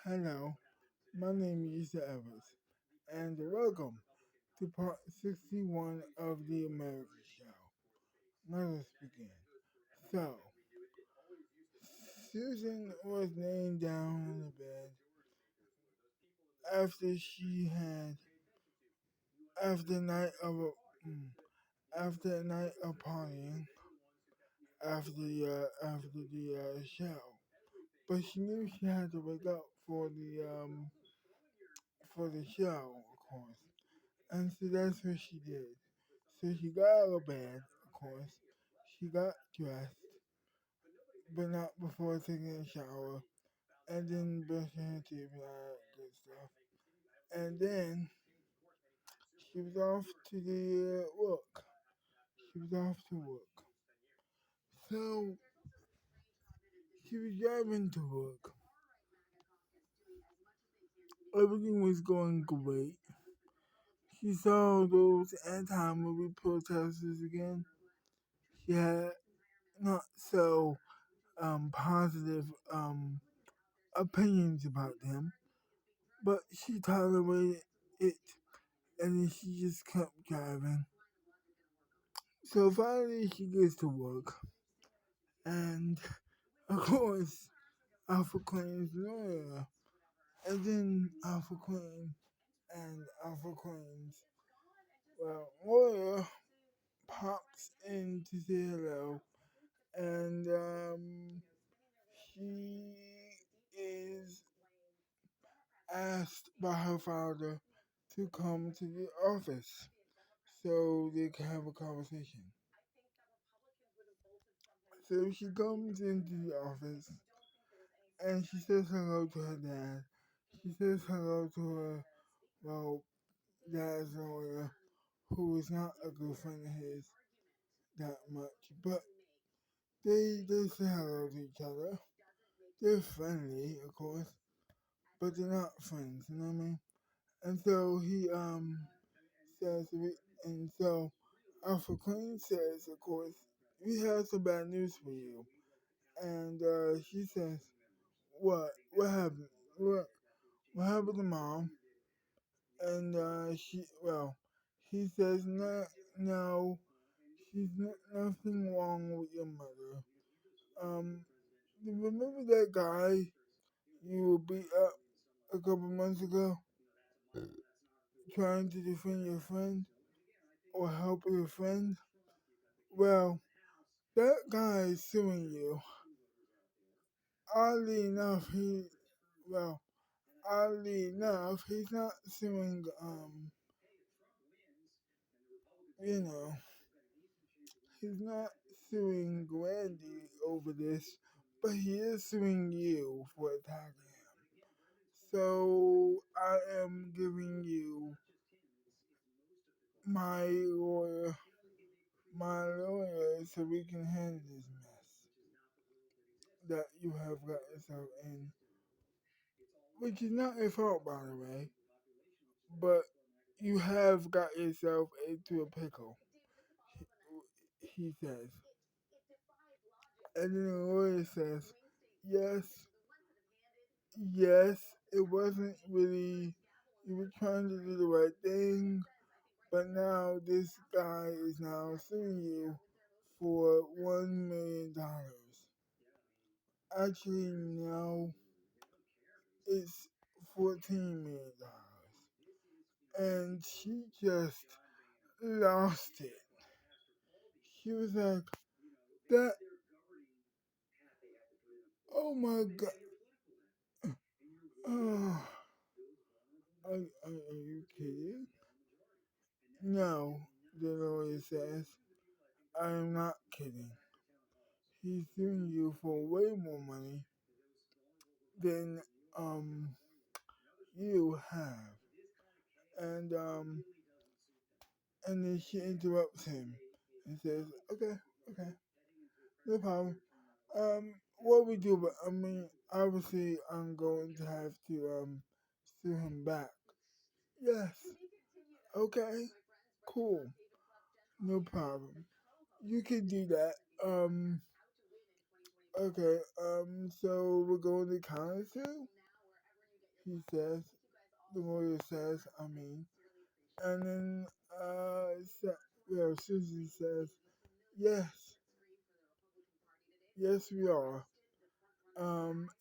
Hello, my name is Issa Evans, and welcome to part 61 of the American Show. Let us begin. So, Susan was laying down in the bed after she had, after a night of mm, after a night of partying, after the show. But she knew she had to wake up for the show, of course. And so that's what she did. So she got out of bed, of course. She got dressed, but not before taking a shower. And then brushing her teeth and all that good stuff. And then she was off to the work. She was off to work. So she was driving to work. Everything was going great. She saw those anti-movie protesters again. She had not so positive opinions about them, but she tolerated it, and then she just kept driving. So finally, she gets to work, and of course, Alpha Queen's lawyer, and then Alpha Queen and Alpha Queen's lawyer pops in to say hello, and she is asked by her father to come to the office so they can have a conversation. So she comes into the office and she says hello to her dad. She says hello to her, well, dad's lawyer, who is not a good friend of his that much, but they say hello to each other. They're friendly, of course, but they're not friends, you know what I mean? And so he says, and so Alpha Queen says, of course, we have some bad news for you. And she says, what? What happened? What happened to mom? And he says, no, no, nothing wrong with your mother. You remember that guy you beat up a couple months ago, trying to defend your friend or help your friend? Well, that guy is suing you. Oddly enough, well, oddly enough, he's not suing, you know, he's not suing Grandy over this, but he is suing you for attacking him. So I am giving you my lawyer, so we can handle this mess that you have got yourself in, which is not your fault, by the way, but you have got yourself into a pickle, he says. And then the lawyer says, yes, yes, it wasn't really, you were trying to do the right thing, but now this guy is now suing you for $1 million. Actually, no, it's $14 million. And she just lost it. She was like, that, oh my god, oh, are you kidding? No, the lawyer says, I am not kidding. He's suing you for way more money than you have. And and then she interrupts him and says, okay, okay, no problem. What we do, but I mean, obviously, I'm going to have to sue him back. Yes. Okay. Cool. No problem. You can do that. Okay. So we're going to count two. he says, the lawyer says, I mean. And then Susie says, yes, yes we are.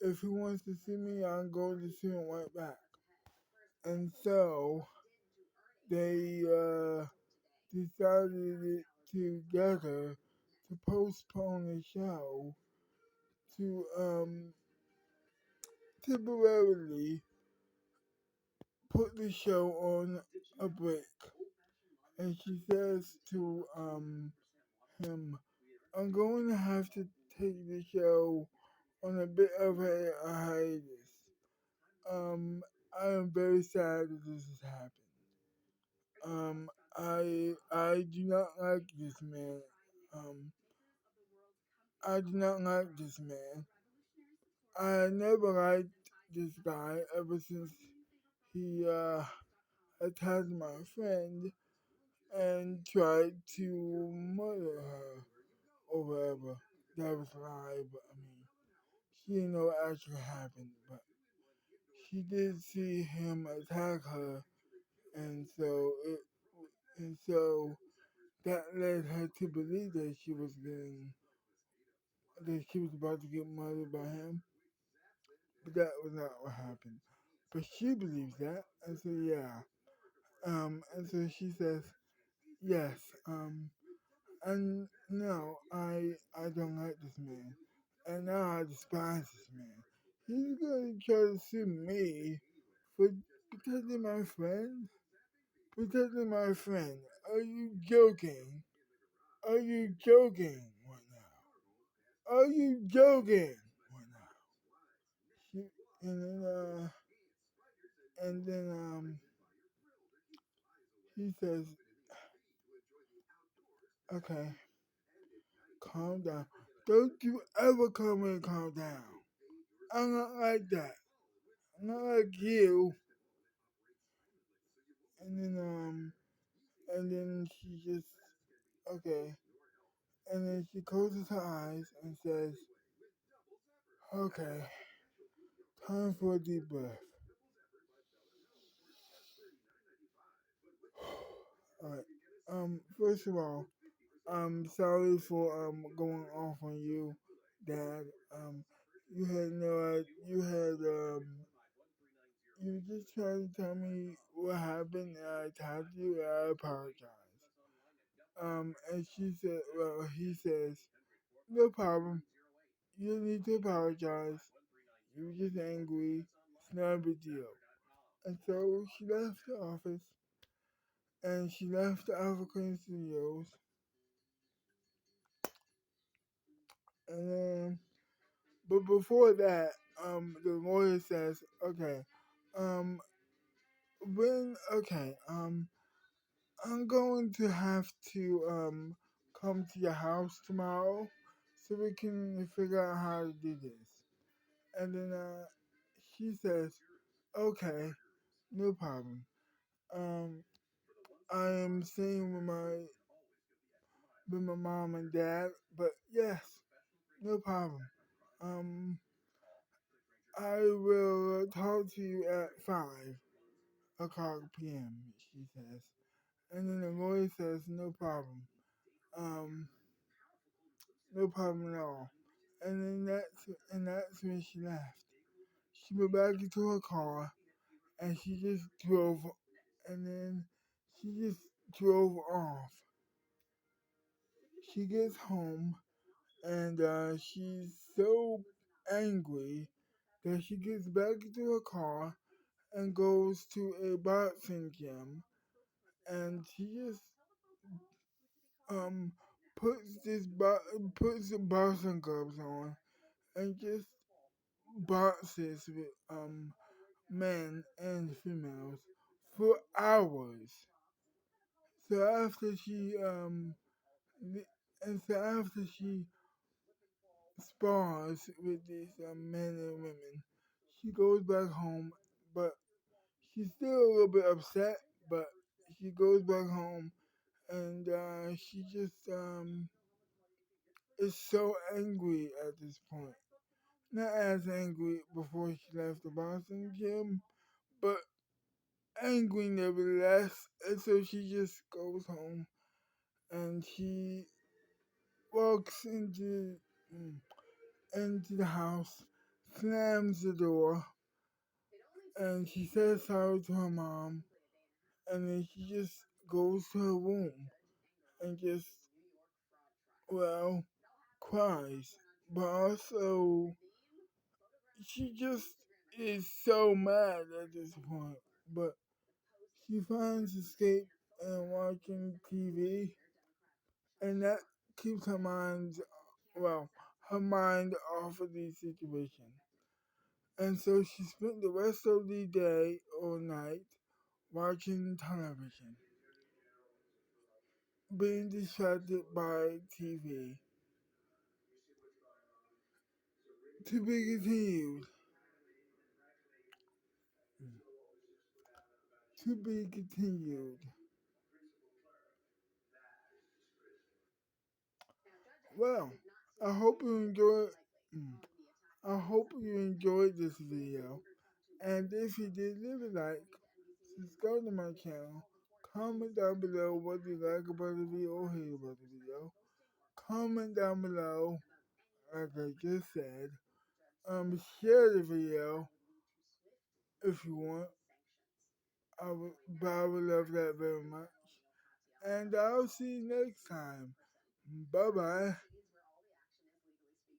If he wants to see me, I'm going to see him right back. And so they decided it together to postpone the show to temporarily put the show on a break. And she says to him, I'm going to have to take the show on a bit of a hiatus. I am very sad that this has happened. I do not like this man. Um, I do not like this man. I never liked this guy ever since he attacked my friend and tried to murder her or whatever. That was a lie, but I mean, she didn't know what actually happened, but she did see him attack her, and so that led her to believe that she was about to get murdered by him, but that was not what happened. But she believes that, and so yeah. And so she says, yes, and no, I don't like this man. And now I despise this man. He's gonna try to sue me for protecting my friend? Protecting my friend. Are you joking? Are you joking right now? Are you joking right now? She, and then he says, okay, calm down. Don't you ever come and calm down. I'm not like that. I'm not like you. And then she just, okay. And then she closes her eyes and says, okay, time for a deep breath. Alright. First of all, I'm sorry for going off on you, Dad. You had no you had you were just trying to tell me what happened and I told you and I apologize. And he says, no problem. You don't need to apologize. You were just angry. It's not a big deal. And so she left the office and she left the African Studios. And then, but before that, the lawyer says, okay, um, I'm going to have to, come to your house tomorrow so we can figure out how to do this. And then, she says, okay, no problem. Um, I am staying with my mom and dad, but yes, no problem. Um, I will talk to you at 5 o'clock p.m., she says. And then the lawyer says, no problem. Um, no problem at all. And that's when she left. She went back into her car and she just drove, and then she just drove off. She gets home and she's so angry that she gets back into her car and goes to a boxing gym and she just um puts the boxing gloves on and just boxes with men and females for hours. So after she and so after she spars with these men and women, she goes back home, but she's still a little bit upset. But she goes back home and she just is so angry at this point. not as angry before she left the boxing gym, but angry nevertheless. And so she just goes home and she walks into the house, slams the door, and she says sorry to her mom, and then she just goes to her room and just, well, cries. But also, she just is so mad at this point. But she finds escape in watching TV, and that keeps well, her mind off of the situation. And so she spent the rest of the day or night watching television, being distracted by TV. To be continued. To be continued. Well, I hope you enjoyed. I hope you enjoyed this video. And if you did, leave a like, subscribe to my channel, comment down below what you like about the video or hate about the video. Comment down below, like I just said. Share the video if you want. I would love that very much. And I'll see you next time. Bye bye.